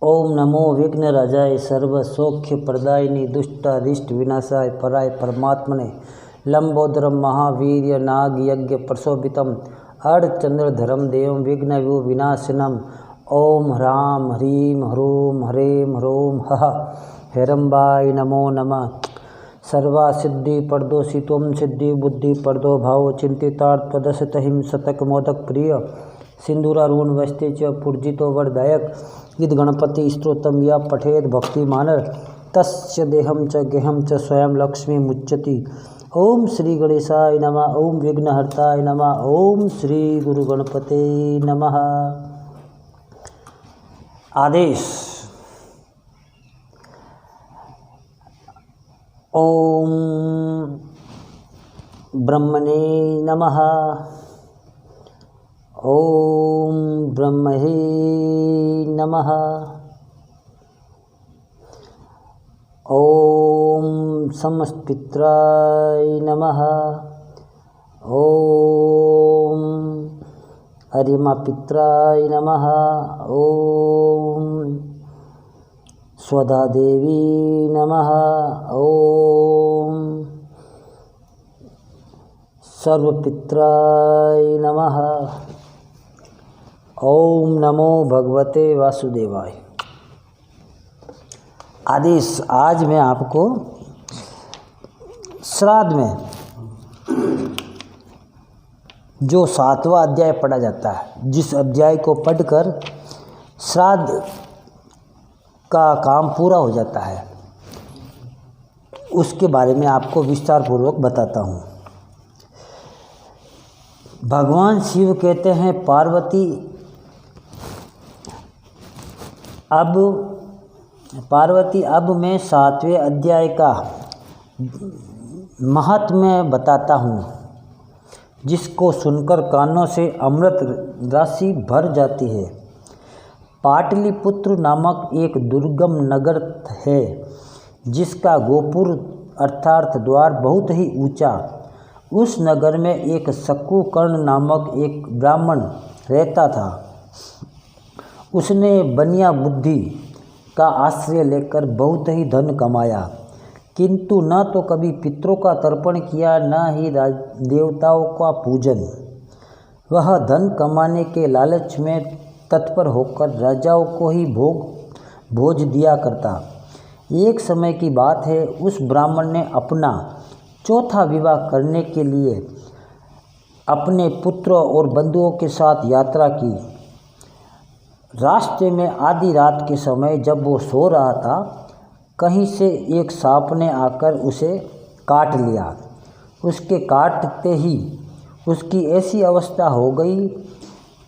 ओम नमो विघ्नराजाय सर्वसौख्यप्रदायिनि दुष्टारिष्ट विनाशाय पराय परमात्मने लंबोदरम महावीर्य नाग यज्ञ प्रशोभितम अर्धचंद्रधरम देवं विघ्न विनाशनम ओम ह्रां ह्रीं ह्रूं ह्रें ह्रौं हः हेरम्बाय नमो नमः। सर्वा सिद्धि परदोषि त्वं सिद्धि बुद्धि परदो भाव चिंतितार्थ प्रदर्शित हिम शतक मोदक प्रिय सिंदूरारूण वस्ते च पूर्जितो वरदायक यद गणपति स्तोत्रम या पठेद भक्ति मानर तस्य देहम च गेहम च स्वयं लक्ष्मी मुच्यति। ओम श्री गणेशाय नमः। ओम विघ्नहर्ताय नमः। ओम श्री गुरु गणपते नमः। आदेश। ओम ब्रह्मणे नमः। ओम ब्रह्मणे नमः। ओम समस्पित्राय नमः। ओम अरिमापित्राय नमः। ओम स्वधा देवी नमः। ओम सर्वपित्राय नमः। ओम नमो भगवते वासुदेवाय। आदेश। आज मैं आपको श्राद्ध में जो 7वां अध्याय पढ़ा जाता है, जिस अध्याय को पढ़कर श्राद्ध का काम पूरा हो जाता है, उसके बारे में आपको विस्तार पूर्वक बताता हूँ। भगवान शिव कहते हैं, पार्वती अब मैं 7वें अध्याय का महात्म्य बताता हूँ, जिसको सुनकर कानों से अमृत राशि भर जाती है। पाटलिपुत्र नामक एक दुर्गम नगर है, जिसका गोपुर अर्थात द्वार बहुत ही ऊंचा। उस नगर में एक शकुकर्ण नामक एक ब्राह्मण रहता था। उसने बनिया बुद्धि का आश्रय लेकर बहुत ही धन कमाया, किंतु न तो कभी पितरों का तर्पण किया, न ही देवताओं का पूजन। वह धन कमाने के लालच में तत्पर होकर राजाओं को ही भोज दिया करता। एक समय की बात है, उस ब्राह्मण ने अपना 4था विवाह करने के लिए अपने पुत्रों और बंधुओं के साथ यात्रा की। रास्ते में आधी रात के समय जब वो सो रहा था, कहीं से एक सांप ने आकर उसे काट लिया। उसके काटते ही उसकी ऐसी अवस्था हो गई,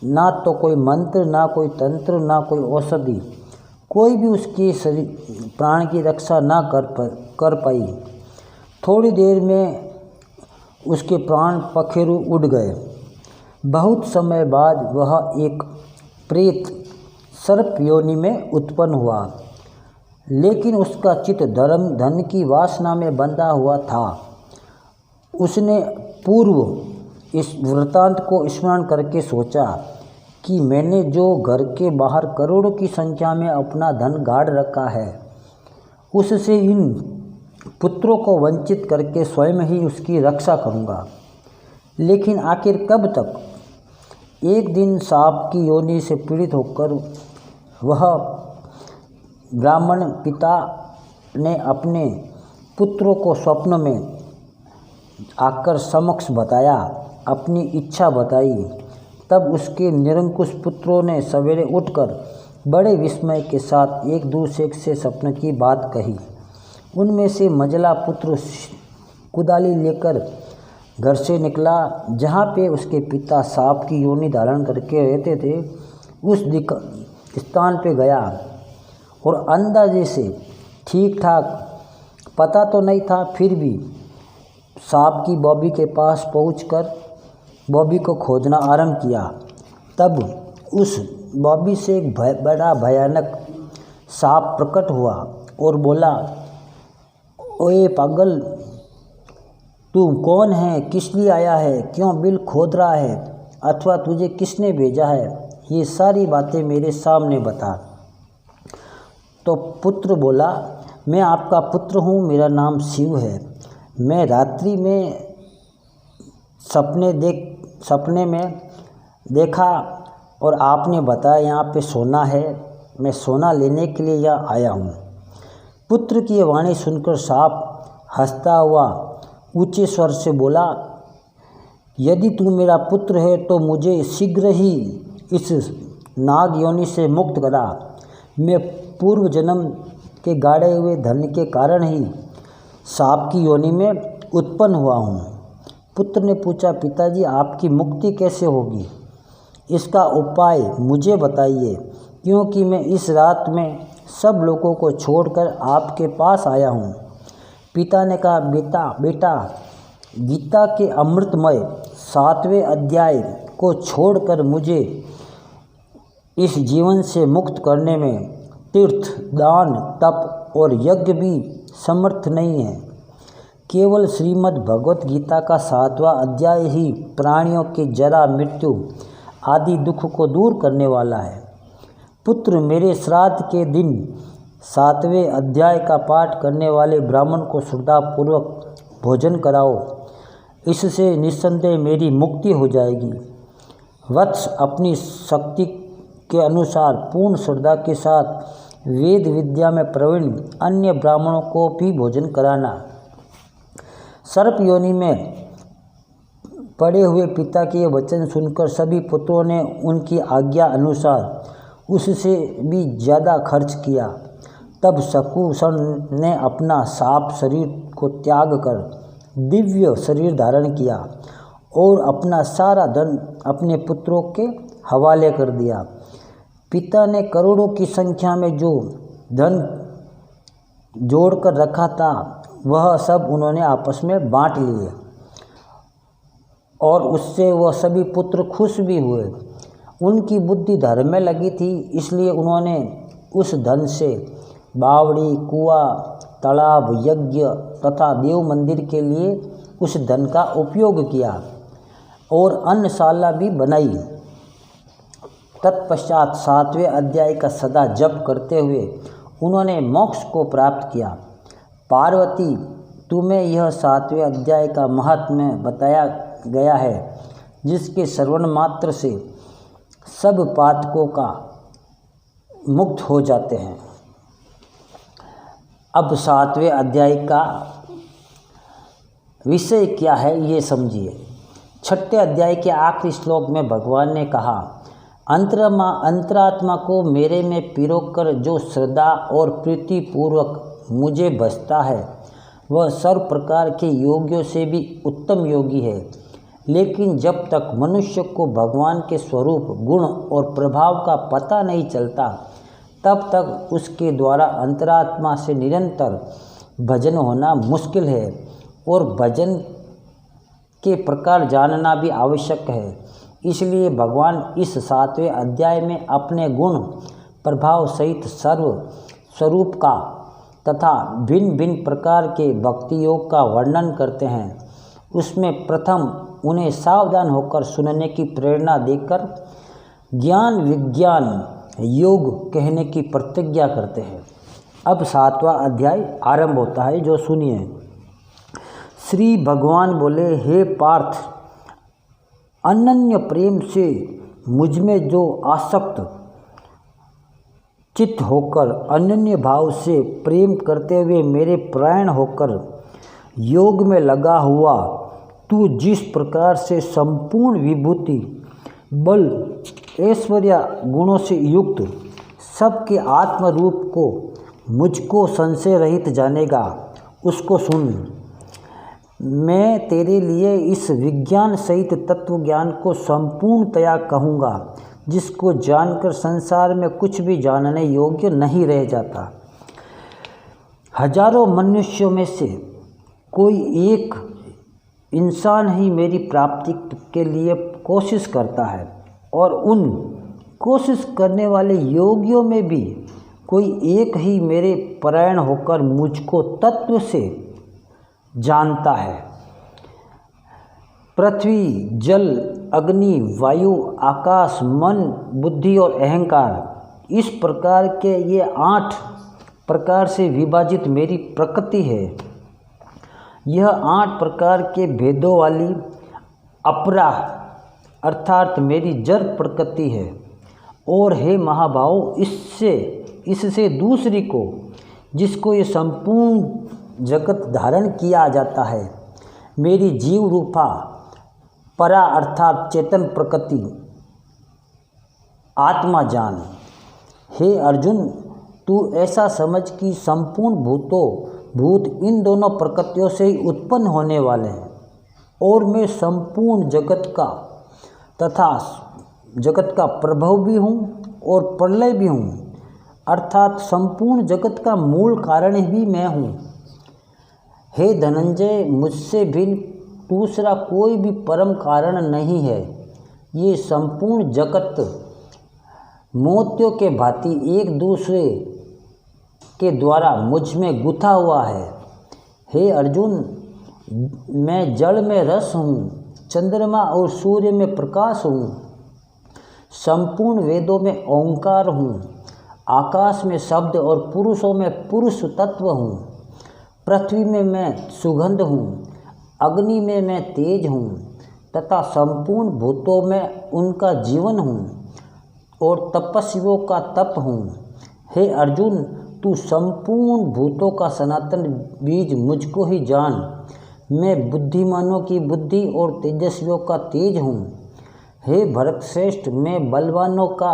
ना तो कोई मंत्र, ना कोई तंत्र, ना कोई औषधि, कोई भी उसके शरीर प्राण की रक्षा ना कर पाई। थोड़ी देर में उसके प्राण पखेरु उड़ गए। बहुत समय बाद वह एक प्रेत सर्प योनि में उत्पन्न हुआ, लेकिन उसका चित्त धन की वासना में बंधा हुआ था। उसने पूर्व इस वृत्तांत को स्मरण करके सोचा कि मैंने जो घर के बाहर करोड़ों की संख्या में अपना धन गाड़ रखा है, उससे इन पुत्रों को वंचित करके स्वयं ही उसकी रक्षा करूँगा। लेकिन आखिर कब तक? एक दिन सांप की योनि से पीड़ित होकर वह ब्राह्मण पिता ने अपने पुत्रों को स्वप्न में आकर समक्ष बताया, अपनी इच्छा बताई। तब उसके निरंकुश पुत्रों ने सवेरे उठकर बड़े विस्मय के साथ एक दूसरे से स्वप्न की बात कही। उनमें से मझला पुत्र कुदाली लेकर घर से निकला, जहाँ पे उसके पिता सांप की योनि धारण करके रहते थे, उस स्थान पे गया और अंदाजे से ठीक ठाक पता तो नहीं था, फिर भी सांप की बॉबी के पास पहुंचकर बॉबी को खोजना आरंभ किया। तब उस बॉबी से एक बड़ा भयानक सांप प्रकट हुआ और बोला, ओए पागल, तू कौन है? किस लिए आया है? क्यों बिल खोद रहा है? अथवा तुझे किसने भेजा है? ये सारी बातें मेरे सामने बता। तो पुत्र बोला, मैं आपका पुत्र हूँ, मेरा नाम शिव है। मैं रात्रि में सपने में देखा और आपने बताया यहाँ पे सोना है, मैं सोना लेने के लिए यहाँ आया हूँ। पुत्र की वाणी सुनकर सांप हंसता हुआ ऊंचे स्वर से बोला, यदि तू मेरा पुत्र है तो मुझे शीघ्र ही इस नाग योनि से मुक्त करा। मैं पूर्व जन्म के गाड़े हुए धन के कारण ही सांप की योनि में उत्पन्न हुआ हूँ। पुत्र ने पूछा, पिताजी आपकी मुक्ति कैसे होगी? इसका उपाय मुझे बताइए, क्योंकि मैं इस रात में सब लोगों को छोड़कर आपके पास आया हूँ। पिता ने कहा, बेटा गीता के अमृतमय 7वें अध्याय को छोड़कर मुझे इस जीवन से मुक्त करने में तीर्थ, दान, तप और यज्ञ भी समर्थ नहीं है। केवल श्रीमद् भगवत गीता का 7वां अध्याय ही प्राणियों के जरा, मृत्यु आदि दुख को दूर करने वाला है। पुत्र, मेरे श्राद्ध के दिन 7वें अध्याय का पाठ करने वाले ब्राह्मण को श्रद्धापूर्वक भोजन कराओ, इससे निस्संदेह मेरी मुक्ति हो जाएगी। वत्स, अपनी शक्ति के अनुसार पूर्ण श्रद्धा के साथ वेद विद्या में प्रवीण अन्य ब्राह्मणों को भी भोजन कराना। सर्प योनि में पड़े हुए पिता के ये वचन सुनकर सभी पुत्रों ने उनकी आज्ञा अनुसार उससे भी ज़्यादा खर्च किया। तब शकुसन ने अपना सांप शरीर को त्याग कर दिव्य शरीर धारण किया और अपना सारा धन अपने पुत्रों के हवाले कर दिया। पिता ने करोड़ों की संख्या में जो धन जोड़कर रखा था वह सब उन्होंने आपस में बांट लिए और उससे वह सभी पुत्र खुश भी हुए। उनकी बुद्धि धर्म में लगी थी, इसलिए उन्होंने उस धन से बावड़ी, कुआं, तालाब, यज्ञ तथा देव मंदिर के लिए उस धन का उपयोग किया और अन्नशाला भी बनाई। तत्पश्चात 7वें अध्याय का सदा जप करते हुए उन्होंने मोक्ष को प्राप्त किया। पार्वती, तुम्हें यह 7वें अध्याय का महात्म्य बताया गया है, जिसके श्रवण मात्र से सब पातकों का मुक्त हो जाते हैं। अब 7वें अध्याय का विषय क्या है ये समझिए। 6ठे अध्याय के आखिरी श्लोक में भगवान ने कहा, अंतरात्मा को मेरे में पिरोकर जो श्रद्धा और प्रीति पूर्वक मुझे भजता है वह सर्व प्रकार के योगियों से भी उत्तम योगी है। लेकिन जब तक मनुष्य को भगवान के स्वरूप, गुण और प्रभाव का पता नहीं चलता तब तक उसके द्वारा अंतरात्मा से निरंतर भजन होना मुश्किल है और भजन के प्रकार जानना भी आवश्यक है। इसलिए भगवान इस 7वें अध्याय में अपने गुण प्रभाव सहित सर्व स्वरूप का तथा भिन्न भिन्न प्रकार के भक्ति योग का वर्णन करते हैं। उसमें प्रथम उन्हें सावधान होकर सुनने की प्रेरणा देकर ज्ञान विज्ञान योग कहने की प्रतिज्ञा करते हैं। अब 7वां अध्याय आरंभ होता है, जो सुनिए। श्री भगवान बोले, हे पार्थ, अनन्य प्रेम से मुझ में जो आसक्त चित्त होकर अनन्य भाव से प्रेम करते हुए मेरे प्राण होकर योग में लगा हुआ, तू जिस प्रकार से संपूर्ण विभूति, बल, ऐश्वर्य गुणों से युक्त सबके आत्म रूप को मुझको संशय रहित जानेगा, उसको सुन। मैं तेरे लिए इस विज्ञान सहित तत्व ज्ञान को संपूर्णतया कहूँगा, जिसको जानकर संसार में कुछ भी जानने योग्य नहीं रह जाता। हजारों मनुष्यों में से कोई एक इंसान ही मेरी प्राप्ति के लिए कोशिश करता है और उन कोशिश करने वाले योगियों में भी कोई एक ही मेरे परायण होकर मुझको तत्व से जानता है। पृथ्वी, जल, अग्नि, वायु, आकाश, मन, बुद्धि और अहंकार, इस प्रकार के ये 8 प्रकार से विभाजित मेरी प्रकृति है। यह 8 प्रकार के भेदों वाली अपरा अर्थात मेरी जड़ प्रकृति है। और हे महाभाव, इससे दूसरी को, जिसको ये संपूर्ण जगत धारण किया जाता है, मेरी जीव रूपा परा अर्थात चेतन प्रकृति आत्मा जान। हे अर्जुन, तू ऐसा समझ कि संपूर्ण भूत इन दोनों प्रकृतियों से ही उत्पन्न होने वाले हैं और मैं संपूर्ण जगत का तथा जगत का प्रभव भी हूँ और प्रलय भी हूँ, अर्थात संपूर्ण जगत का मूल कारण भी मैं हूँ। हे धनंजय, मुझसे भिन्न दूसरा कोई भी परम कारण नहीं है। ये संपूर्ण जगत मोतियों के भांति एक दूसरे के द्वारा मुझ में गुथा हुआ है। हे अर्जुन, मैं जल में रस हूँ, चंद्रमा और सूर्य में प्रकाश हूँ, संपूर्ण वेदों में ओंकार हूँ, आकाश में शब्द और पुरुषों में पुरुष तत्व हूँ, पृथ्वी में मैं सुगंध हूँ, अग्नि में मैं तेज हूँ तथा संपूर्ण भूतों में उनका जीवन हूँ और तपस्वियों का तप हूँ। हे अर्जुन, तू संपूर्ण भूतों का सनातन बीज मुझको ही जान। मैं बुद्धिमानों की बुद्धि और तेजस्वियों का तेज हूँ। हे भरत श्रेष्ठ, मैं बलवानों का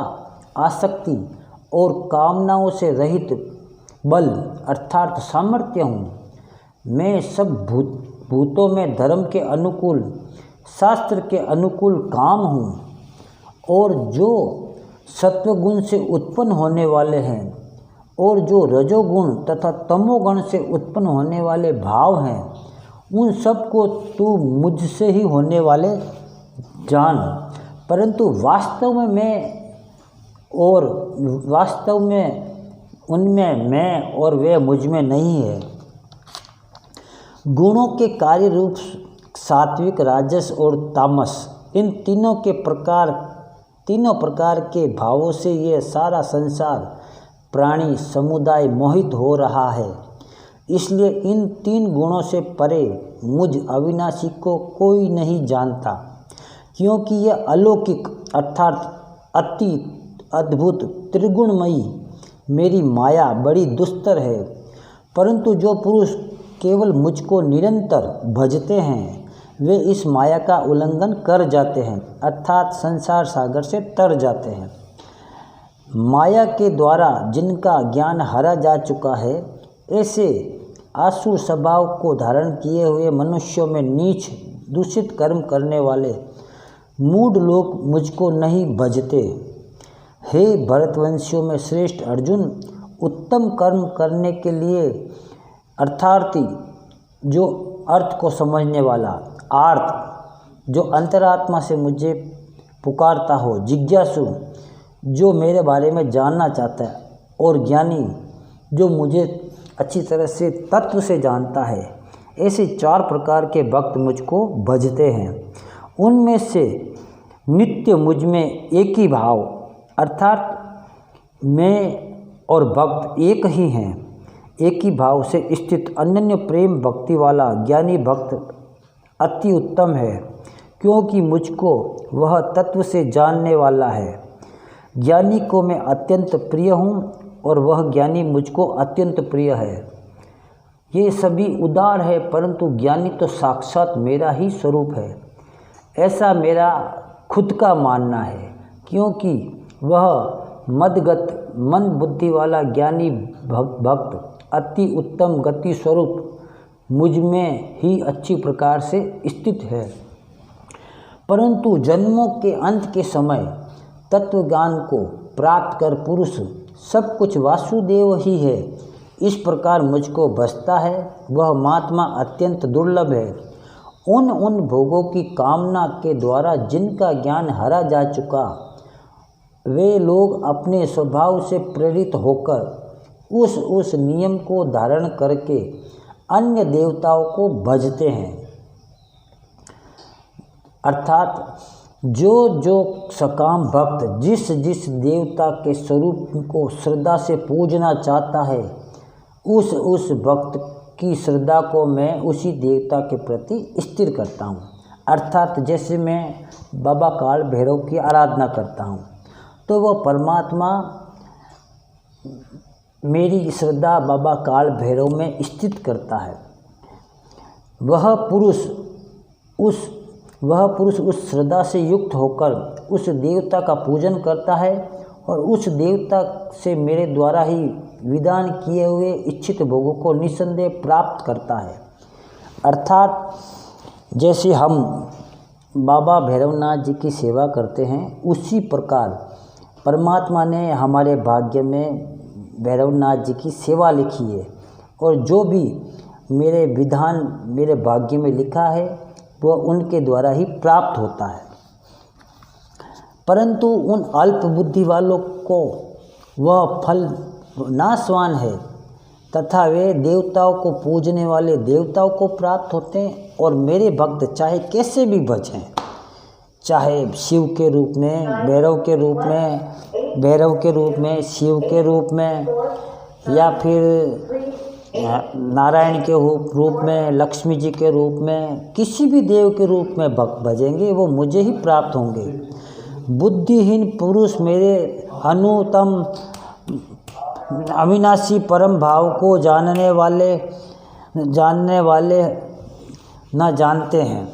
आसक्ति और कामनाओं से रहित बल अर्थात सामर्थ्य हूँ। मैं सब भूतों में धर्म के अनुकूल, शास्त्र के अनुकूल काम हूँ और जो सत्वगुण से उत्पन्न होने वाले हैं और जो रजोगुण तथा तमोगुण से उत्पन्न होने वाले भाव हैं, उन सब को तू मुझसे ही होने वाले जान। परंतु वास्तव में उनमें मैं और वे मुझ में नहीं है। गुणों के कार्य रूप सात्विक, राजस और तामस, इन तीनों प्रकार के भावों से यह सारा संसार प्राणी समुदाय मोहित हो रहा है। इसलिए इन 3 गुणों से परे मुझ अविनाशी को कोई नहीं जानता, क्योंकि यह अलौकिक अर्थात अति अद्भुत त्रिगुणमयी मेरी माया बड़ी दुस्तर है। परंतु जो पुरुष केवल मुझको निरंतर भजते हैं, वे इस माया का उल्लंघन कर जाते हैं अर्थात संसार सागर से तर जाते हैं। माया के द्वारा जिनका ज्ञान हरा जा चुका है, ऐसे आसुर स्वभाव को धारण किए हुए मनुष्यों में नीच दूषित कर्म करने वाले मूढ़ लोग मुझको नहीं भजते। हे भरतवंशियों में श्रेष्ठ अर्जुन, उत्तम कर्म करने के लिए अर्थार्थी, जो अर्थ को समझने वाला, आर्त जो अंतरात्मा से मुझे पुकारता हो, जिज्ञासु जो मेरे बारे में जानना चाहता है, और ज्ञानी जो मुझे अच्छी तरह से तत्व से जानता है, ऐसे 4 प्रकार के भक्त मुझको भजते हैं। उनमें से नित्य मुझ में एक ही भाव अर्थात मैं और भक्त एक ही हैं, एक ही भाव से स्थित अनन्य प्रेम भक्ति वाला ज्ञानी भक्त अति उत्तम है, क्योंकि मुझको वह तत्व से जानने वाला है। ज्ञानी को मैं अत्यंत प्रिय हूँ और वह ज्ञानी मुझको अत्यंत प्रिय है। ये सभी उदार है, परंतु ज्ञानी तो साक्षात मेरा ही स्वरूप है, ऐसा मेरा खुद का मानना है, क्योंकि वह मदगत मन बुद्धि वाला ज्ञानी भक्त अति उत्तम गति स्वरूप मुझ में ही अच्छी प्रकार से स्थित है। परंतु जन्मों के अंत के समय तत्वज्ञान को प्राप्त कर पुरुष सब कुछ वासुदेव ही है, इस प्रकार मुझको बसता है, वह महात्मा अत्यंत दुर्लभ है। उन भोगों की कामना के द्वारा जिनका ज्ञान हरा जा चुका, वे लोग अपने स्वभाव से प्रेरित होकर उस नियम को धारण करके अन्य देवताओं को भजते हैं। अर्थात जो सकाम भक्त जिस देवता के स्वरूप को श्रद्धा से पूजना चाहता है, उस भक्त की श्रद्धा को मैं उसी देवता के प्रति स्थिर करता हूँ। अर्थात जैसे मैं बाबा काल भैरव की आराधना करता हूँ तो वह परमात्मा मेरी श्रद्धा बाबा काल भैरव में स्थित करता है। वह पुरुष उस श्रद्धा से युक्त होकर उस देवता का पूजन करता है और उस देवता से मेरे द्वारा ही विधान किए हुए इच्छित भोगों को निस्संदेह प्राप्त करता है। अर्थात जैसे हम बाबा भैरवनाथ जी की सेवा करते हैं उसी प्रकार परमात्मा ने हमारे भाग्य में भैरवनाथ जी की सेवा लिखी है और जो भी मेरे विधान मेरे भाग्य में लिखा है वह उनके द्वारा ही प्राप्त होता है। परंतु उन अल्प बुद्धि वालों को वह फल नाशवान है तथा वे देवताओं को पूजने वाले देवताओं को प्राप्त होते हैं और मेरे भक्त चाहे कैसे भी भजें, चाहे शिव के रूप में, भैरव के रूप में, शिव के रूप में या फिर नारायण के रूप में, लक्ष्मी जी के रूप में, किसी भी देव के रूप में भजेंगे वो मुझे ही प्राप्त होंगे। बुद्धिहीन पुरुष मेरे अनुत्तम अविनाशी परम भाव को जानने वाले न जानते हैं।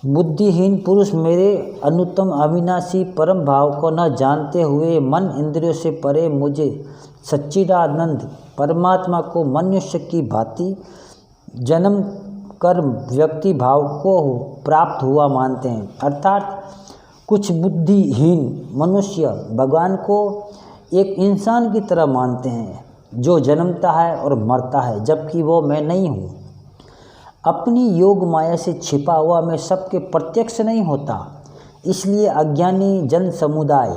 बुद्धिहीन पुरुष मेरे अनुत्तम अविनाशी परम भाव को न जानते हुए मन इंद्रियों से परे मुझे सच्चिदानंद परमात्मा को मनुष्य की भांति जन्म कर व्यक्ति भाव को प्राप्त हुआ मानते हैं। अर्थात कुछ बुद्धिहीन मनुष्य भगवान को एक इंसान की तरह मानते हैं जो जन्मता है और मरता है, जबकि वो मैं नहीं हूँ। अपनी योग माया से छिपा हुआ मैं सबके प्रत्यक्ष नहीं होता। इसलिए अज्ञानी जन समुदाय,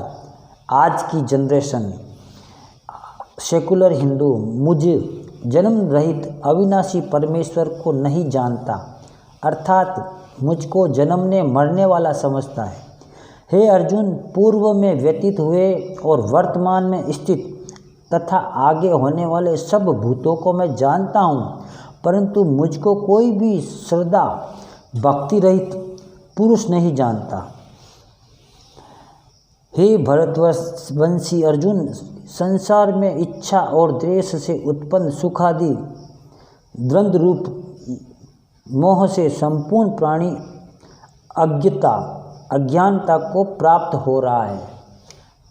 आज की जनरेशन, सेकुलर हिंदू मुझे जन्म रहित अविनाशी परमेश्वर को नहीं जानता, अर्थात मुझको जन्मने मरने वाला समझता है। हे अर्जुन, पूर्व में व्यतीत हुए और वर्तमान में स्थित तथा आगे होने वाले सब भूतों को मैं जानता हूँ, परंतु मुझको कोई भी श्रद्धा भक्ति रहित पुरुष नहीं जानता। हे भरतवंशी अर्जुन, संसार में इच्छा और द्वेष से उत्पन्न सुखादि द्वंद्व रूप मोह से संपूर्ण प्राणी अज्ञानता को प्राप्त हो रहा है,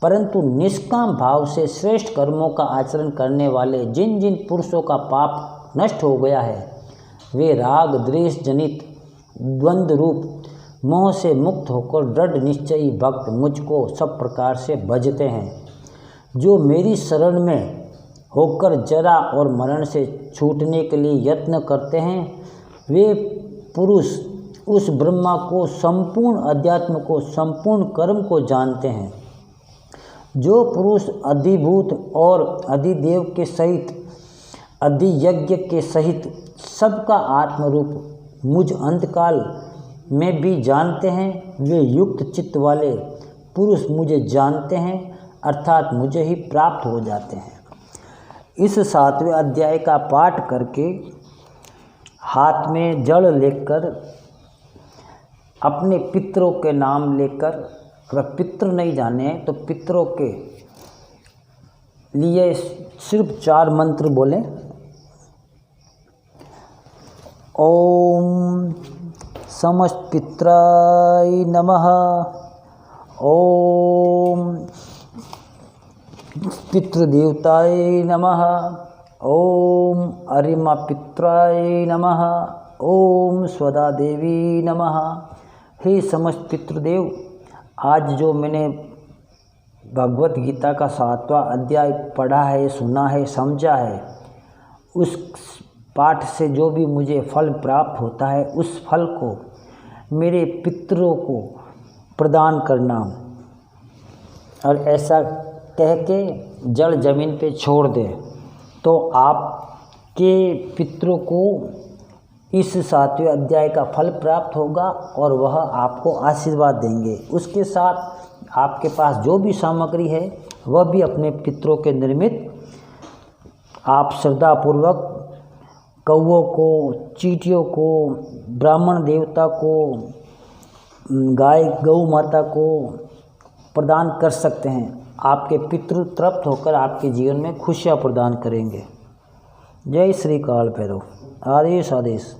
परंतु निष्काम भाव से श्रेष्ठ कर्मों का आचरण करने वाले जिन जिन पुरुषों का पाप नष्ट हो गया है वे राग द्वेष जनित द्वंद्व रूप मोह से मुक्त होकर दृढ़ निश्चयी भक्त मुझको सब प्रकार से भजते हैं। जो मेरी शरण में होकर जरा और मरण से छूटने के लिए यत्न करते हैं वे पुरुष उस ब्रह्मा को, संपूर्ण अध्यात्म को, संपूर्ण कर्म को जानते हैं। जो पुरुष अधिभूत और अधिदेव के सहित, अधियज्ञ के सहित सबका आत्मरूप मुझ अंतकाल में भी जानते हैं, वे युक्त चित्त वाले पुरुष मुझे जानते हैं, अर्थात मुझे ही प्राप्त हो जाते हैं। इस 7वें अध्याय का पाठ करके हाथ में जल लेकर अपने पितरों के नाम लेकर, अगर पितृ नहीं जाने हैं तो पितरों के लिए सिर्फ 4 मंत्र बोलें। ओम समस्त पित्राय नमः, ओम पितृदेवताय नमः, ओम अरिमा पित्राय नमः, ओम स्वदा देवी नमः। हे समस्त पितृदेव, आज जो मैंने भगवत गीता का 7वां अध्याय पढ़ा है, सुना है, समझा है, उस पाठ से जो भी मुझे फल प्राप्त होता है उस फल को मेरे पितरों को प्रदान करना। और ऐसा कह के जड़ जमीन पे छोड़ दे तो आपके पितरों को इस 7वें अध्याय का फल प्राप्त होगा और वह आपको आशीर्वाद देंगे। उसके साथ आपके पास जो भी सामग्री है वह भी अपने पितरों के निर्मित आप श्रद्धापूर्वक कौओं को, चींटियों को, ब्राह्मण देवता को, गाय गौ माता को प्रदान कर सकते हैं। आपके पितृ तृप्त होकर आपके जीवन में खुशियाँ प्रदान करेंगे। जय श्री काल भैरव। आदेश आदेश।